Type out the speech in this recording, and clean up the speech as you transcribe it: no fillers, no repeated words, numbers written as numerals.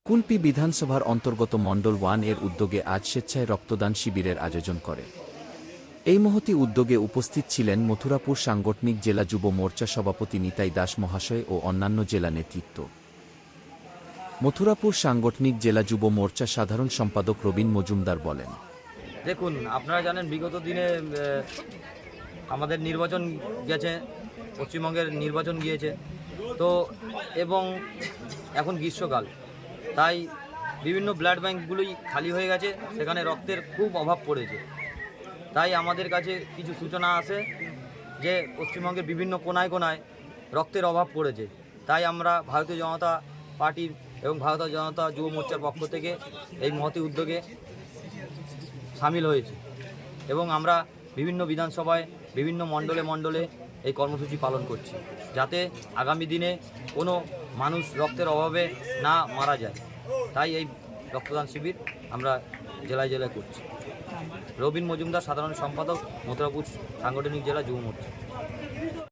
কুলপি বিধানসভার অন্তর্গত মণ্ডল 1 এর উদ্যোগে আজ স্বেচ্ছায় রক্তদান শিবিরের আয়োজন করে। এই মহতী উদ্যোগে উপস্থিত ছিলেন মথুরাপুর সাংগঠনিক জেলা যুব মোর্চা সভাপতি নিতাই দাস মহাশয় ও অন্যান্য জেলা নেতৃত্ব। মথুরাপুর সাংগঠনিক জেলা যুব মোর্চা সাধারণ সম্পাদক রবীন মজুমদার বলেন, দেখুন, আপনারা জানেন বিগত দিনে আমাদের নির্বাচন গেছে, পশ্চিমবঙ্গের নির্বাচন গিয়েছে তো, এবং এখন গ্রীষ্মকাল, তাই বিভিন্ন ব্লাড ব্যাঙ্কগুলোই খালি হয়ে গেছে, সেখানে রক্তের খুব অভাব পড়েছে। তাই আমাদের কাছে কিছু সূচনা আছে যে পশ্চিমবঙ্গের বিভিন্ন কোনায় কোনায় রক্তের অভাব পড়েছে। তাই আমরা ভারতীয় জনতা পার্টির এবং ভারতীয় জনতা যুব মোর্চার পক্ষ থেকে এই মহতী উদ্যোগে সামিল হয়েছি এবং আমরা বিভিন্ন বিধানসভায় বিভিন্ন মণ্ডলে মণ্ডলে এই কর্মসূচি পালন করছি, যাতে আগামী দিনে কোনো মানুষ রক্তের অভাবে না মারা যায়। তাই এই রক্তদান শিবির আমরা জেলায় জেলায় করছি। রবীন মজুমদার, সাধারণ সম্পাদক, মথুরাপুর সাংগঠনিক জেলা যুব মোর্চা।